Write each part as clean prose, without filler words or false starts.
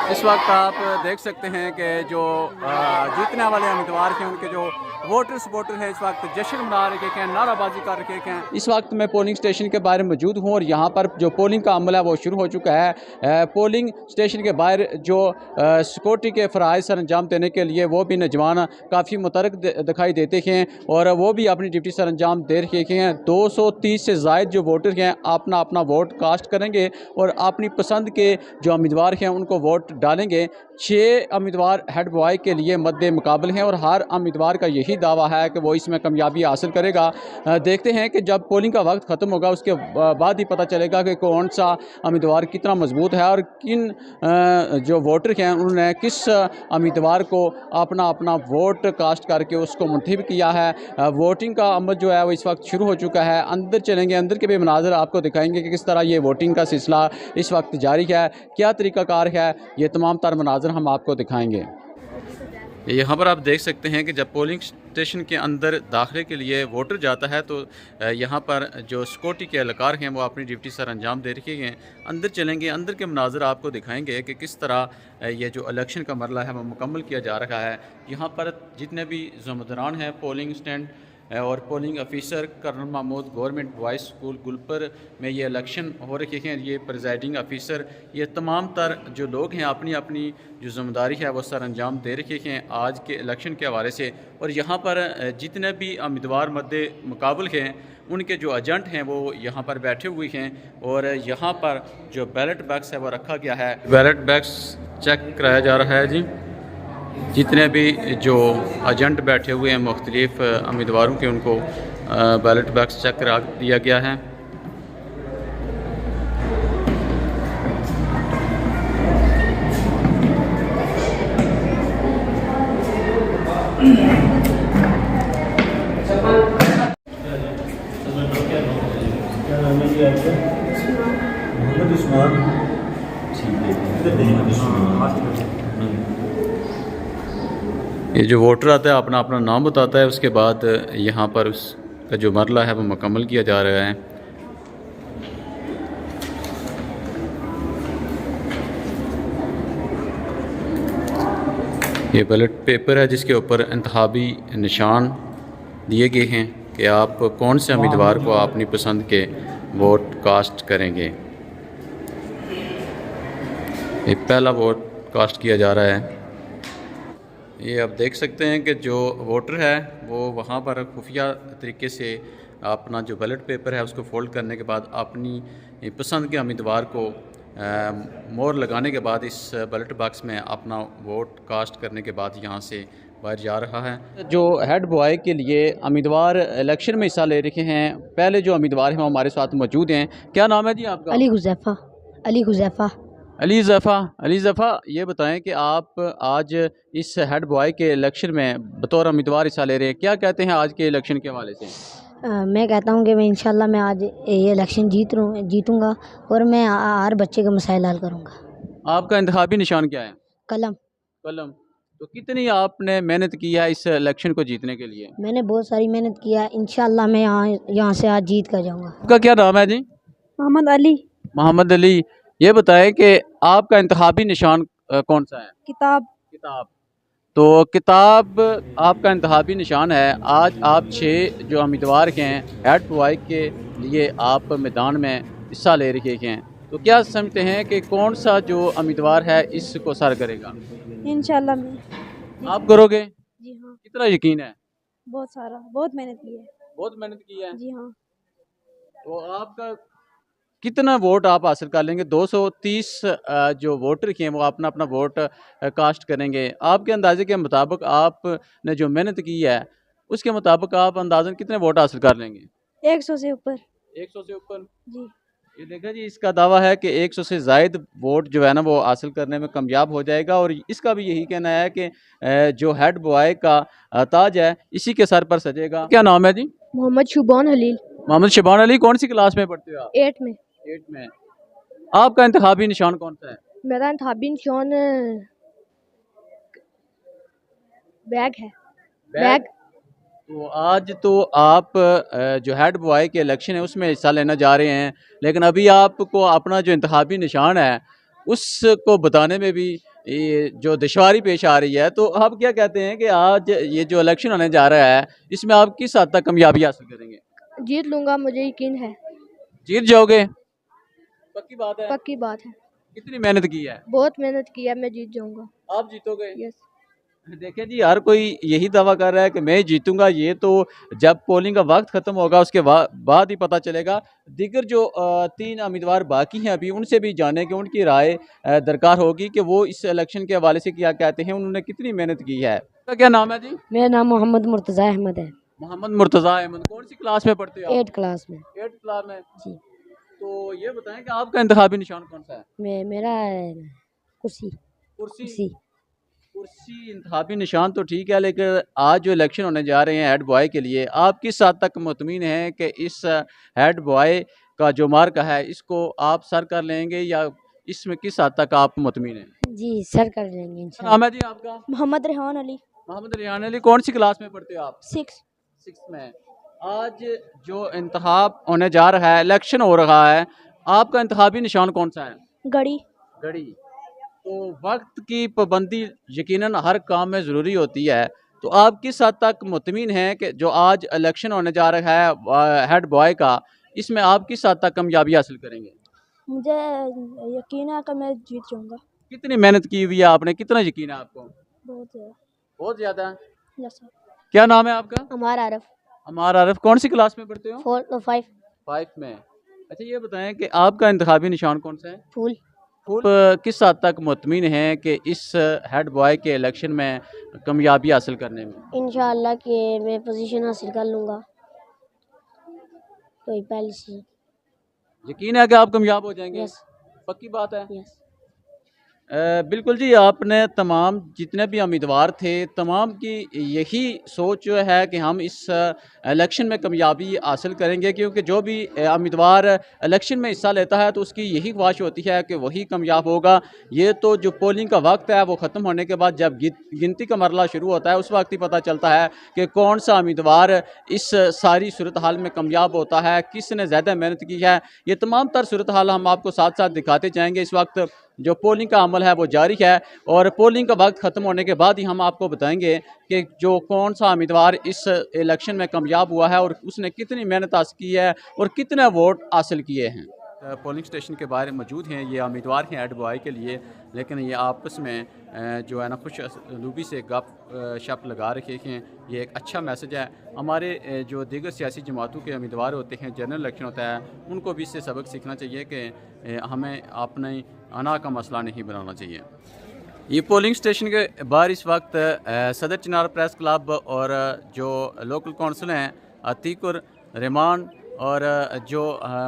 इस वक्त आप देख सकते हैं कि जो जीतने वाले उम्मीदवार हैं उनके जो वोटर सपोर्टर हैं इस वक्त जश्न मना रहे हैं, नाराबाजी कर रहे हैं। इस वक्त मैं पोलिंग स्टेशन के बाहर मौजूद हूँ और यहाँ पर जो पोलिंग का अमल है वो शुरू हो चुका है। पोलिंग स्टेशन के बाहर जो सिक्योरिटी के फ़राइज़ सर अंजाम देने के लिए वो भी नौजवान काफ़ी मुतरक दिखाई देते हैं और वो भी अपनी ड्यूटी सर अंजाम दे रहे हैं। 230 से ज़ायद जो वोटर हैं अपना अपना वोट कास्ट करेंगे और अपनी पसंद के जो उम्मीदवार हैं उनको वोट डालेंगे। 6 उम्मीदवार हेड बॉय के लिए मद्दे मुकाबले हैं और हर उम्मीदवार का यही दावा है कि वो इसमें कामयाबी हासिल करेगा। देखते हैं कि जब पोलिंग का वक्त ख़त्म होगा उसके बाद ही पता चलेगा कि कौन सा उम्मीदवार कितना मजबूत है और किन जो वोटर हैं उन्होंने किस उम्मीदवार को अपना अपना वोट कास्ट करके उसको मुंतखब किया है। वोटिंग का अमल जो है वो इस वक्त शुरू हो चुका है। अंदर चलेंगे, अंदर के भी मनाज़र आपको दिखाएंगे कि किस तरह ये वोटिंग का सिलसिला इस वक्त जारी है, क्या तरीक़ाकार है, ये तमाम तर मनाज़र हम आपको दिखाएंगे। यहाँ पर आप देख सकते हैं कि जब पोलिंग स्टेशन के अंदर दाखिले के लिए वोटर जाता है तो यहाँ पर जो सिक्योरिटी के एहलकार हैं वो अपनी ड्यूटी सर अंजाम दे रखे हैं। अंदर चलेंगे, अंदर के मनाज़र आपको दिखाएंगे कि किस तरह ये जो इलेक्शन का मरला है वो मुकम्मल किया जा रहा है। यहाँ पर जितने भी ज़िम्मेदारान हैं पोलिंग स्टैंड और polling officer colonel Mahmood government boys school Gulpur में ये इलेक्शन हो रखे हैं, ये प्रिजाइडिंग ऑफिसर, ये तमाम तर जो लोग हैं अपनी अपनी जो ज़िम्मेदारी है वो सर अंजाम दे रखे हैं आज के इलेक्शन के हवाले से। और यहाँ पर जितने भी उम्मीदवार मद्दे मुकाबल हैं उनके जो एजेंट हैं वो यहाँ पर बैठे हुए हैं और यहाँ पर जो बैलेट बॉक्स है वो रखा गया है। बैलेट बॉक्स चेक कराया जा रहा है जी। जितने भी जो एजेंट बैठे हुए हैं मुख्तलिफ उम्मीदवारों के उनको बैलेट बॉक्स चेक करा दिया गया है। ये जो वोटर आता है अपना अपना नाम बताता है, उसके बाद यहाँ पर उसका जो मरला है वो मुकम्मल किया जा रहा है। ये बैलेट पेपर है जिसके ऊपर इंतखाबी निशान दिए गए हैं कि आप कौन से उम्मीदवार को अपनी पसंद के वोट कास्ट करेंगे। ये पहला वोट कास्ट किया जा रहा है। ये आप देख सकते हैं कि जो वोटर है वो वहाँ पर खुफिया तरीके से अपना जो बैलेट पेपर है उसको फोल्ड करने के बाद अपनी पसंद के उम्मीदवार को मोहर लगाने के बाद इस बैलेट बॉक्स में अपना वोट कास्ट करने के बाद यहाँ से बाहर जा रहा है। जो हेड बॉय के लिए उम्मीदवार इलेक्शन में हिस्सा ले रखे हैं, पहले जो उम्मीदवार हैं वो हमारे साथ मौजूद हैं। क्या नाम है जी आपका? अली हुज़ैफ़ा। अली हुज़ैफ़ा। अली ज़फ़ा। अली ज़फ़ा, ये बताएं कि आप आज इस हेड बॉय के इलेक्शन में बतौर उम्मीदवार हिस्सा ले रहे हैं, क्या कहते हैं आज के इलेक्शन के हवाले से? मैं कहता हूँ कि मैं इंशाल्लाह मैं आज ये इलेक्शन जीतूँगा और मैं हर बच्चे का मसाइल हल करूँगा। आपका इंतखाबी निशान क्या है? कलम। कलम। तो कितनी आपने मेहनत की है इस इलेक्शन को जीतने के लिए? मैंने बहुत सारी मेहनत की है, इंशाल्लाह मैं यहाँ से आज जीत कर जाऊँगा। आपका क्या नाम है जी? मोहम्मद अली। मोहम्मद अली, ये बताएं कि आपका इंतखाबी निशान कौन सा है? किताब। किताब। तो किताब आपका इंतखाबी निशान है। आज आप 6 जो उम्मीदवार हैं हेड बॉय के लिए आप मैदान में हिस्सा ले रहे हैं, तो क्या समझते हैं कि कौन सा जो उम्मीदवार है इसको सर करेगा? इंशाल्लाह मैं। आप करोगे? जी हाँ। कितना यकीन है? बहुत सारा, बहुत मेहनत की है। बहुत मेहनत की है। जी हाँ। तो आपका कितना वोट आप हासिल कर लेंगे? 230 जो वोटर हैं वो अपना अपना वोट कास्ट करेंगे। आपके अंदाजे के मुताबिक आपने जो मेहनत की है उसके मुताबिक आप अंदाज़न कितने वोट हासिल कर लेंगे? 100 से ऊपर। 100 से ऊपर? जी। ये देखा जी, इसका दावा है कि 100 से ज़ायद वोट जो है ना वो हासिल करने में कामयाब हो जाएगा और इसका भी यही कहना है कि जो हेड बॉय का ताज है इसी के सर पर सजेगा। क्या नाम है जी? मोहम्मद शुबान हलील। मोहम्मद शबान अली। कौन सी क्लास में पढ़ते हो आप? 8 में। 8 में। आपका इंतखाबी निशान कौन सा है? मेरा इंतखाबी निशान बैग है। बैग। तो आज तो आप जो हेड बॉय के इलेक्शन है उसमें हिस्सा लेना जा रहे हैं, लेकिन अभी आपको अपना जो इंतखाबी निशान है उसको बताने में भी ये जो दुश्वारी पेश आ रही है, तो आप क्या कहते हैं कि आज ये जो इलेक्शन होने जा रहा है, इसमें आप किस हद तक कामयाबी हासिल करेंगे? जीत लूंगा, मुझे यकीन है। जीत जाओगे? पक्की बात है? पक्की बात है। कितनी मेहनत की है? बहुत मेहनत की है, मैं जीत जाऊंगा। आप जीतोगे? यस। देखिए जी, हर कोई यही दावा कर रहा है कि मैं जीतूंगा। ये तो जब पोलिंग का वक्त खत्म होगा उसके बाद ही पता चलेगा। दीगर जो 3 उम्मीदवार बाकी हैं अभी, उनसे भी जाने कि उनकी राय दरकार होगी कि वो इस इलेक्शन के हवाले से क्या कहते हैं, उन्होंने कितनी मेहनत की है। आपका क्या नाम है जी? मेरा नाम मोहम्मद मुर्तज़ा अहमद है। मोहम्मद मुर्तज़ा अहमद। कौन सी क्लास में पढ़ते हो आप? 8 क्लास में। 8th क्लास में। जी। तो ये बताएं कि आपका इंतखाबी निशान कौन सा है? मेरा कुर्सी। कुर्सी। कुर्सी इंतखाबी निशान तो ठीक है, लेकिन आज जो इलेक्शन होने जा रहे हैं हेड बॉय के लिए, आप किस हद तक मुतमिन हैं कि इस हेड बॉय का जो मार्का है इसको आप सर कर लेंगे, या इसमें किस हद तक आप मुतमिन हैं? जी सर कर लेंगे क्या इंशाल्लाह। नाम है जी आपका? मोहम्मद रेहान अली। मोहम्मद रियान अली। कौन सी क्लास में पढ़ते हो आप? 6। 6th में। आज जो इंतखाब होने जा रहा है, इलेक्शन हो रहा है, आपका इंतखाबी निशान कौन सा है? घड़ी। घड़ी। तो वक्त की पाबंदी यकीनन हर काम में ज़रूरी होती है। तो आप किस हद तक मुतमिन हैं कि जो आज इलेक्शन होने जा रहा है हेड बॉय का, इसमें आप किस हद तक कामयाबी हासिल करेंगे? मुझे यकीन है कि मैं जीत जाऊंगा। कितनी मेहनत की हुई है आपने, कितना यकीन है आपको? बहुत ज़्यादा। बहुत ज़्यादा। Yes sir. क्या नाम है आपका? हमारा आरफ। हमारा आरिफ। कौन सी क्लास में पढ़ते हो? 4 5 5th में। अच्छा ये बताएं कि आपका इंतखाबी निशान कौन सा है? फूल। फूल। किस हद तक मुतमिन हैं कि इस हेड बॉय के इलेक्शन में कामयाबी हासिल करने में? इंशाअल्लाह कि मैं पोजीशन हासिल कर लूँगा। कोई पहली से। यकीन है कि आप कामयाब हो जाएंगे? यस। पक्की बात है? यस। बिल्कुल जी, आपने तमाम जितने भी उम्मीदवार थे, तमाम की यही सोच जो है कि हम इस इलेक्शन में कामयाबी हासिल करेंगे, क्योंकि जो भी उम्मीदवार इलेक्शन में हिस्सा लेता है तो उसकी यही ख्वाहिश होती है कि वही कामयाब होगा। ये तो जो पोलिंग का वक्त है वो ख़त्म होने के बाद जब गिनती का मरला शुरू होता है, उस वक्त ही पता चलता है कि कौन सा उम्मीदवार इस सारी सूरत हाल में कामयाब होता है, किसने ज़्यादा मेहनत की है। ये तमाम तर सूरत हाल हम आपको साथ साथ दिखाते जाएंगे। इस वक्त जो पोलिंग का अमल है वो जारी है, और पोलिंग का वक्त ख़त्म होने के बाद ही हम आपको बताएंगे कि जो कौन सा उम्मीदवार इस इलेक्शन में कामयाब हुआ है और उसने कितनी मेहनत हासिल की है और कितने वोट हासिल किए हैं। पोलिंग स्टेशन के बाहर मौजूद हैं, ये उम्मीदवार हैं हेड बॉय के लिए, लेकिन ये आपस में जो है ना खुश असलूबी से गप शप लगा रखे हैं। ये एक अच्छा मैसेज है। हमारे जो दीगर सियासी जमातों के उम्मीदवार होते हैं, जनरल इलेक्शन होता है, उनको भी इससे सबक सीखना चाहिए कि हमें अपने अना का मसला नहीं बनाना चाहिए। ये पोलिंग स्टेशन के बाहर इस वक्त सदर चिनार प्रेस क्लब और जो लोकल कौंसल हैं अतीकुर रहमान और जो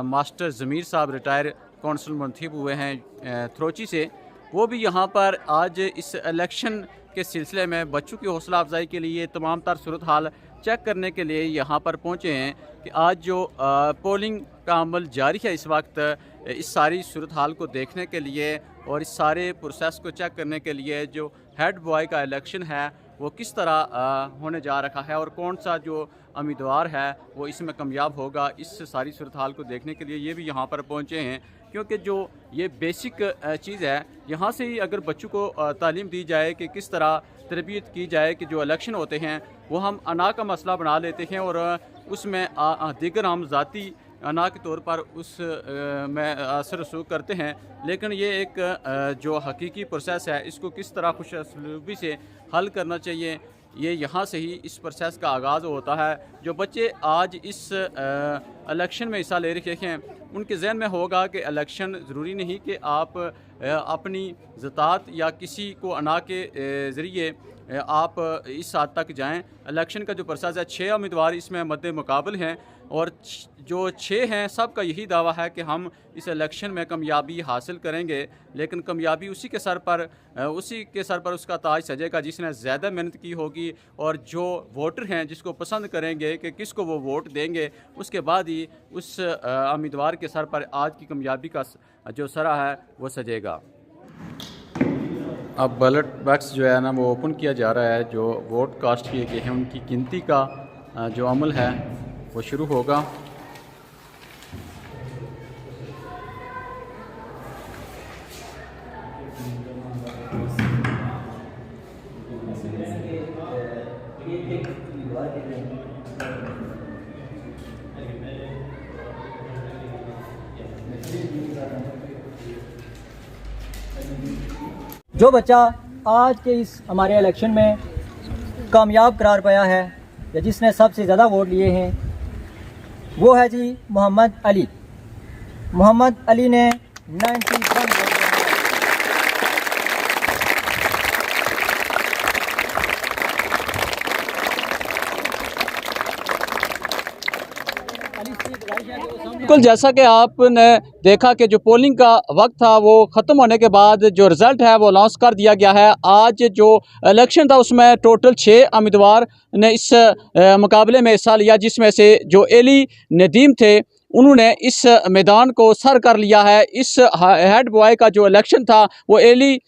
मास्टर ज़मीर साहब रिटायर कौंसल मुंतखब हुए हैं थ्रोची से, वो भी यहाँ पर आज इस इलेक्शन के सिलसिले में बच्चों की हौसला अफजाई के लिए तमाम तर सूरत हाल चेक करने के लिए यहाँ पर पहुँचे हैं कि आज जो पोलिंग का अमल जारी है इस वक्त, इस सारी सूरत हाल को देखने के लिए और इस सारे प्रोसेस को चेक करने के लिए जो हेड बॉय का इलेक्शन है वो किस तरह होने जा रहा है और कौन सा जो उम्मीदवार है वो इसमें कामयाब होगा, इस सारी सूरत हाल को देखने के लिए ये भी यहाँ पर पहुँचे हैं। क्योंकि जो ये बेसिक चीज़ है, यहाँ से ही अगर बच्चों को तालीम दी जाए कि किस तरह तरबियत की जाए कि जो इलेक्शन होते हैं वो हम अना का मसला बना लेते हैं और उसमें दीगर हम ज़ाती अना के तौर पर उस में असर रसूख करते हैं। लेकिन ये एक जो हकीकी प्रोसेस है इसको किस तरह खुश असलूबी से हल करना चाहिए, ये यहाँ से ही इस प्रोसेस का आगाज़ होता है। जो बच्चे आज इस इलेक्शन में हिस्सा ले रहे हैं उनके जहन में होगा कि इलेक्शन ज़रूरी नहीं कि आप अपनी ज़तात या किसी को अना के ज़रिए आप इस हद तक जाएं। इलेक्शन का जो प्रोसेस है 6 उम्मीदवार इसमें मद्दे मुकाबल हैं और जो 6 हैं सब का यही दावा है कि हम इस इलेक्शन में कामयाबी हासिल करेंगे। लेकिन कामयाबी उसी के सर पर उसका ताज सजेगा जिसने ज़्यादा मेहनत की होगी, और जो वोटर हैं जिसको पसंद करेंगे कि किसको वो वोट देंगे, उसके बाद ही उस उम्मीदवार के सर पर आज की कामयाबी का जो सरा है वो सजेगा। अब बैलेट बॉक्स जो है ना वो ओपन किया जा रहा है। जो वोट कास्ट किए गए हैं उनकी गिनती का जो अमल है वो शुरू होगा। जो बच्चा आज के इस हमारे इलेक्शन में कामयाब करार पाया है या जिसने सबसे ज़्यादा वोट लिए हैं वो है जी मोहम्मद अली। मोहम्मद अली ने 91 वोट लिए हैं। बिल्कुल जैसा कि आपने देखा कि जो पोलिंग का वक्त था वो ख़त्म होने के बाद जो रिज़ल्ट है वो अनाउंस कर दिया गया है। आज जो इलेक्शन था उसमें टोटल 6 उम्मीदवार ने इस मुकाबले में हिस्सा लिया, जिसमें से जो एली नदीम थे उन्होंने इस मैदान को सर कर लिया है। इस हेड बॉय का जो इलेक्शन था वो एली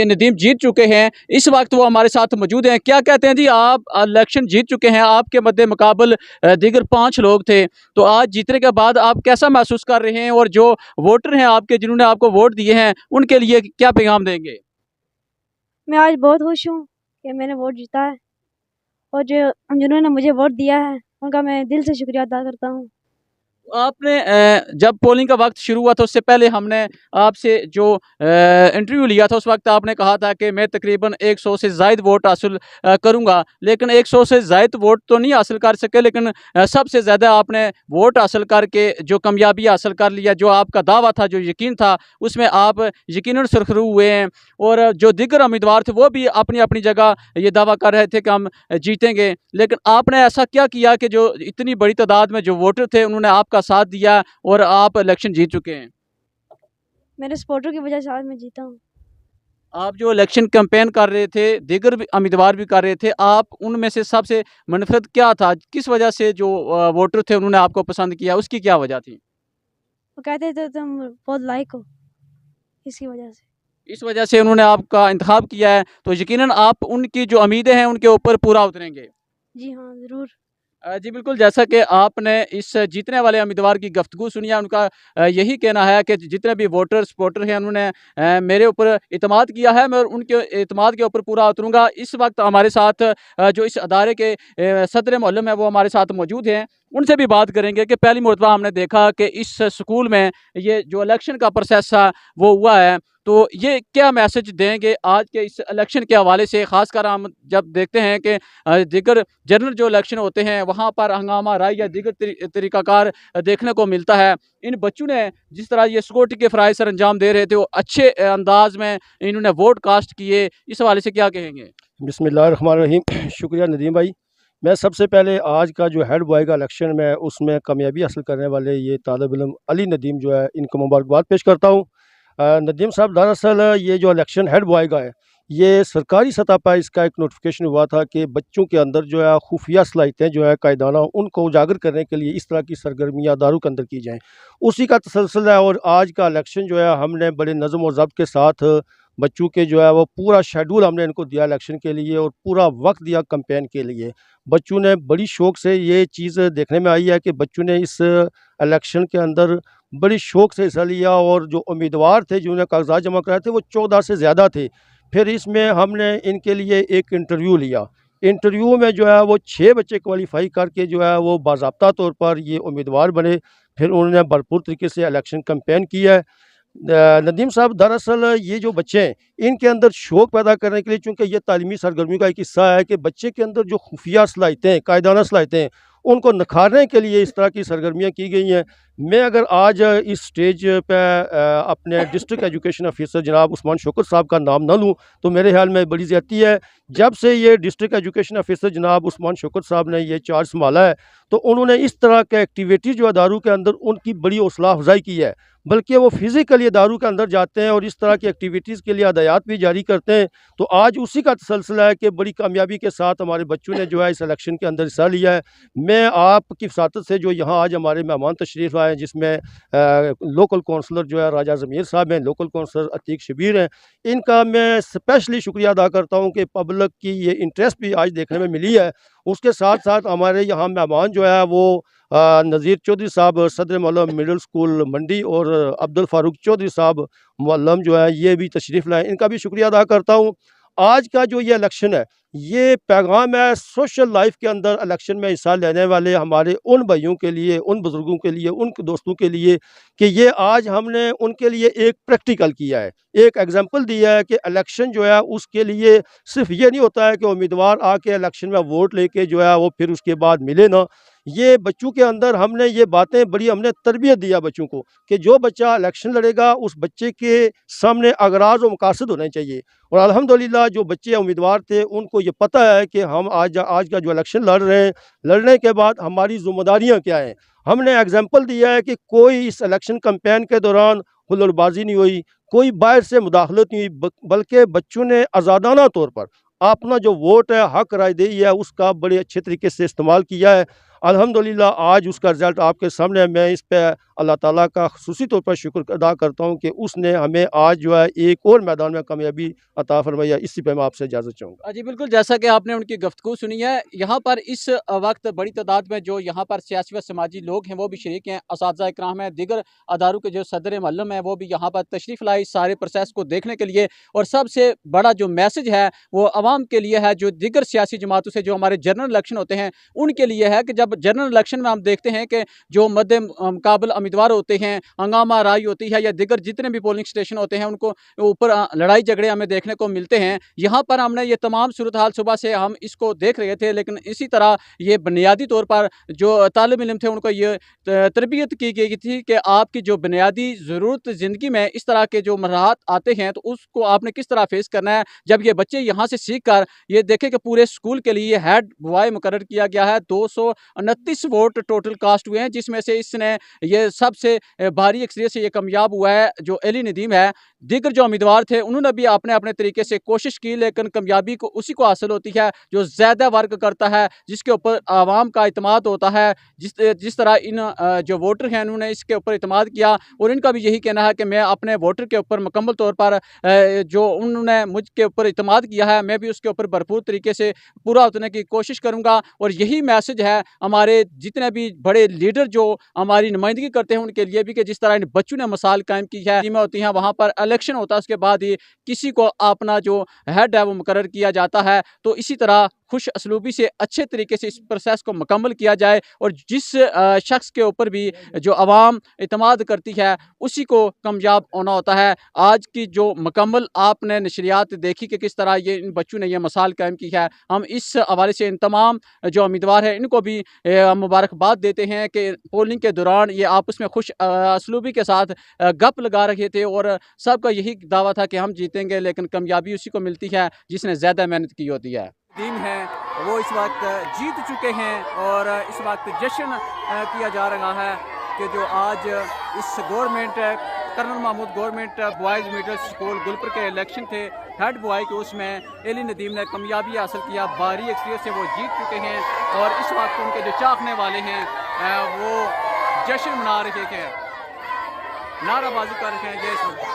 नदीम जीत चुके हैं। इस वक्त वो हमारे साथ मौजूद हैं। क्या कहते हैं जी, आप इलेक्शन जीत चुके हैं, आपके मद्दे मुकाबल दीगर 5 लोग थे, तो आज जीतने के बाद आप कैसा महसूस कर रहे हैं और जो वोटर हैं आपके जिन्होंने आपको वोट दिए हैं उनके लिए क्या पैगाम देंगे? मैं आज बहुत खुश हूँ कि मैंने वोट जीता है और जो जिन्होंने मुझे वोट दिया है उनका मैं दिल से शुक्रिया अदा करता हूँ। आपने जब पोलिंग का वक्त शुरू हुआ था उससे पहले हमने आपसे जो इंटरव्यू लिया था उस वक्त आपने कहा था कि मैं तकरीबन 100 से ज़ायद वोट हासिल करूंगा, लेकिन 100 से ज़ायद वोट तो नहीं हासिल कर सके, लेकिन सबसे ज़्यादा आपने वोट हासिल करके जो कामयाबी हासिल कर लिया, जो आपका दावा था, जो यकीन था, उसमें आप यकीनन सुरखरू हुए हैं। और जो दीगर उम्मीदवार थे वो भी अपनी अपनी जगह ये दावा कर रहे थे कि हम जीतेंगे, लेकिन आपने ऐसा क्या किया कि जो इतनी बड़ी तादाद में जो वोटर थे उन्होंने आपका साथ दिया और आप इलेक्शन जीत चुके हैं? मेरे सपोर्टर की वजह से आज मैं जीता हूँ। आप जो इलेक्शन कैंपेन कर रहे थे, दीगर भी उम्मीदवार भी कर रहे थे, आप उनमें से सबसे मनफरद क्या था? किस वजह से जो वोटर थे उन्होंने आपको पसंद किया, उसकी क्या वजह थी? वो कहते थे तुम बहुत लायक हो, इसी वजह से। इस वजह से उन्होंने आपका इंतखाब किया है, तो यकीनन आप उनकी जो उम्मीदें हैं उनके ऊपर पूरा उतरेंगे। जी हाँ, ज़रूर। जी बिल्कुल, जैसा कि आपने इस जीतने वाले उम्मीदवार की गुफ्तगू सुनी है, उनका यही कहना है कि जितने भी वोटर सपोर्टर हैं उन्होंने मेरे ऊपर इत्मीनान किया है, मैं उनके इत्मीनान के ऊपर पूरा उतरूँगा। इस वक्त हमारे साथ जो इस अदारे के सदर मोअल्लम है वो हमारे साथ मौजूद हैं, उनसे भी बात करेंगे कि पहली मरतबा हमने देखा कि इस स्कूल में ये जो इलेक्शन का प्रोसेस था वो हुआ है, तो ये क्या मैसेज देंगे आज के इस इलेक्शन के हवाले से? ख़ासकर हम जब देखते हैं कि दीगर जनरल जो इलेक्शन होते हैं वहाँ पर हंगामा राय या दीगर तरीक़ाकार देखने को मिलता है। इन बच्चों ने जिस तरह ये सिक्योरिटी के फ़राइज़ सर अंजाम दे रहे थे, वो अच्छे अंदाज़ में इन्होंने वोट कास्ट किए, इस हवाले से क्या कहेंगे? बिस्मिल्लाहिर्रहमानिर्रहीम। शुक्रिया नदीम भाई। मैं सबसे पहले आज का जो हेड बॉय का इलेक्शन में उसमें कामयाबी हासिल करने वाले ये तालिब इल्म अली नदीम जो है इनको मुबारकबाद पेश करता हूँ। नदीम साहब, दरअसल ये जो इलेक्शन हेड बॉय का है ये सरकारी सतह पर इसका एक नोटिफिकेशन हुआ था कि बच्चों के अंदर जो है खुफिया सलाहियतें जो है कायदाना उनको उजागर करने के लिए इस तरह की सरगर्मियाँ दारू के अंदर की जाएँ, उसी का तसलसल है। और आज का इलेक्शन जो है हमने बड़े नज़म और ज़ब्त के साथ बच्चों के जो है वो पूरा शेड्यूल हमने इनको दिया इलेक्शन के लिए और पूरा वक्त दिया कैंपेन के लिए। बच्चों ने बड़ी शौक़ से ये चीज़ देखने में आई है कि बच्चों ने इस इलेक्शन के अंदर बड़ी शौक़ से हिस्सा लिया और जो उम्मीदवार थे जिन्होंने कागजात जमा कराए थे वो 14 से ज़्यादा थे। फिर इसमें हमने इनके लिए एक इंटरव्यू लिया। इंटरव्यू में जो है वो 6 बच्चे क्वालीफाई करके जो है वो बाज़ाब्ता तौर पर ये उम्मीदवार बने। फिर उन्होंने भरपूर तरीके से इलेक्शन कैंपेन किया है। नदीम साहब, दरअसल ये जो बच्चे हैं इनके अंदर शौक़ पैदा करने के लिए, चूँकि ये तालीमी सरगर्मी का एक हिस्सा है कि बच्चे के अंदर जो खुफिया सलाहियतें, कायदाना सलाहियतें, उनको निखारने के लिए इस तरह की सरगर्मियाँ की गई हैं। मैं अगर आज इस स्टेज पे अपने डिस्ट्रिक्ट एजुकेशन ऑफिसर जनाब उस्मान शौकत साहब का नाम ना लूँ तो मेरे ख्याल में बड़ी ज़्यादती है। जब से ये डिस्ट्रिक्ट एजुकेशन ऑफिसर जनाब उस्मान शौकत साहब ने ये चार्ज संभाला है तो उन्होंने इस तरह के एक्टिविटीज़ जो दारू के अंदर उनकी बड़ी हौसला अफजाई की है, बल्कि वो फिज़िकली दारू के अंदर जाते हैं और इस तरह की एक्टिविटीज़ के लिए हदायत भी जारी करते हैं। तो आज उसी का तसलसल है कि बड़ी कामयाबी के साथ हमारे बच्चों ने जो है इस इलेक्शन के अंदर हिस्सा लिया है। मैं आपकी वसातत से जो यहाँ आज हमारे मेहमान तशरीफ़ आए, जिसमें लोकल कौंसलर जो है राजा ज़मीर साहब हैं, लोकल कौंसलर अतीक शबीर हैं, इनका मैं स्पेशली शुक्रिया अदा करता हूँ कि पब्लिक की ये इंटरेस्ट भी आज देखने में मिली है। उसके साथ साथ हमारे यहाँ मेहमान जो है वो नज़ीर चौधरी साहब सदर मोअल्लम मिडिल स्कूल मंडी और अब्दुल फारूक चौधरी साहब मोअल्लम जो है ये भी तशरीफ़ लाए, इनका भी शुक्रिया अदा करता हूँ। आज का जो ये इलेक्शन है, ये पैगाम है सोशल लाइफ के अंदर इलेक्शन में हिस्सा लेने वाले हमारे उन भाइयों के लिए, उन बुज़ुर्गों के लिए, उन दोस्तों के लिए कि ये आज हमने उनके लिए एक प्रैक्टिकल किया है, एक एग्जांपल दिया है कि इलेक्शन जो है उसके लिए सिर्फ ये नहीं होता है कि उम्मीदवार आके इलेक्शन में वोट लेके जो है वो फिर उसके बाद मिले ना। ये बच्चों के अंदर हमने ये बातें बड़ी हमने तरबियत दिया बच्चों को कि जो बच्चा इलेक्शन लड़ेगा उस बच्चे के सामने अगराज और मकासद होने चाहिए। और अल्हम्दुलिल्लाह जो बच्चे उम्मीदवार थे उनको ये पता है कि हम आज का जो इलेक्शन लड़ रहे हैं, लड़ने के बाद हमारी ज़िम्मेदारियाँ क्या हैं। हमने एग्जाम्पल दिया है कि कोई इस इलेक्शन कैंपेन के दौरान हुल्लड़बाजी नहीं हुई, कोई बाहर से मुदाखलत नहीं हुई, बल्कि बच्चों ने आज़ादाना तौर पर अपना जो वोट है, हक रायदही है, उसका बड़े अच्छे तरीके से इस्तेमाल किया है। अल्हम्दुलिल्लाह आज उसका रिज़ल्ट आपके सामने है। मैं इस पे अल्लाह ताला का ख़ुसूसी तौर पर शुक्र अदा करता हूँ कि उसने हमें आज जो है एक और मैदान में कामयाबी अता फरमाई है। इसी पे मैं आपसे इजाज़त चाहूँगा। जी बिल्कुल, जैसा कि आपने उनकी गुफ्तगू सुनी है, यहाँ पर इस वक्त बड़ी तादाद में जो यहाँ पर सियासी व समाजी लोग हैं वो भी शरीक हैं, असातिज़ा इकराम हैं, दीगर अदारों के जो सदर मअल्लम हैं वो भी यहाँ पर तशरीफ़ लाई इस सारे प्रोसेस को देखने के लिए। और सबसे बड़ा जो मैसेज है वो आवाम के लिए है, जो दीगर सियासी जमातों से जो हमारे जनरल इलेक्शन होते हैं उनके लिए है कि जब जनरल इलेक्शन में हम देखते हैं कि जो मद्दे मुकाबल उम्मीदवार होते हैं, हंगामा राई होती है या दीगर जितने भी पोलिंग स्टेशन होते हैं उनको ऊपर लड़ाई झगड़े हमें देखने को मिलते हैं। यहाँ पर हमने ये तमाम सूरत हाल सुबह से हम इसको देख रहे थे, लेकिन इसी तरह ये बुनियादी तौर पर जो तालिब इल्म थे उनको ये तरबियत की गई थी कि आपकी जो बुनियादी ज़रूरत ज़िंदगी में इस तरह के जो मराहत आते हैं तो उसको आपने किस तरह फेस करना है। जब ये बच्चे यहाँ से सीख कर ये देखें कि पूरे स्कूल के लिए हेड बॉय मुकर्रर किया गया है, 229 वोट टोटल कास्ट हुए हैं, जिसमें से इसने ये सबसे भारी अक्सरियत से ये कामयाब हुआ है जो अली नदीम है। दीगर जो उम्मीदवार थे उन्होंने भी अपने अपने तरीके से कोशिश की, लेकिन कामयाबी को उसी को हासिल होती है जो ज़्यादा वर्क करता है, जिसके ऊपर आवाम का इत्मीनान होता है। जिस तरह इन जो वोटर हैं उन्होंने इसके ऊपर इत्मीनान किया और इनका भी यही कहना है कि मैं अपने वोटर के ऊपर मुकम्मल तौर पर जो उन्होंने मुझ के ऊपर इत्मीनान किया है मैं भी उसके ऊपर भरपूर तरीके से पूरा उतरने की कोशिश करूँगा। और यही मैसेज है हमारे जितने भी बड़े लीडर जो हमारी नुमाइंदगी करते हैं उनके लिए भी कि जिस तरह इन बच्चों ने मिसाल कायम की है। टीमें होती हैं, वहाँ पर इलेक्शन होता है, उसके बाद ही किसी को अपना जो हेड है वो मुकर्रर किया जाता है। तो इसी तरह खुश असलूबी से अच्छे तरीके से इस प्रोसेस को मुकम्मल किया जाए और जिस शख्स के ऊपर भी जो आवाम इत्मीनान करती है उसी को कामयाब होना होता है। आज की जो मुकम्मल आपने नशरियात देखी कि किस तरह ये इन बच्चों ने यह मिसाल कायम की है। हम इस हवाले से इन तमाम जो उम्मीदवार हैं इनको भी मुबारकबाद देते हैं कि पोलिंग के दौरान ये आपस में खुश असलूबी के साथ गप लगा रहे थे और सबका यही दावा था कि हम जीतेंगे, लेकिन कामयाबी उसी को मिलती है जिसने ज़्यादा मेहनत की होती है। टीम है वो इस वक्त जीत चुके हैं और इस वक्त जश्न किया जा रहा है कि जो आज इस government colonel Mahmood government boys middle school Gulpur के इलेक्शन थे हेड बॉय के, उसमें अली नदीम ने कामयाबी हासिल किया, भारी अक्सरियत से वो जीत चुके हैं और इस वक्त उनके जो चाहने वाले हैं वो जश्न मना रहे हैं, नाराबाजी कर रहे हैं। जय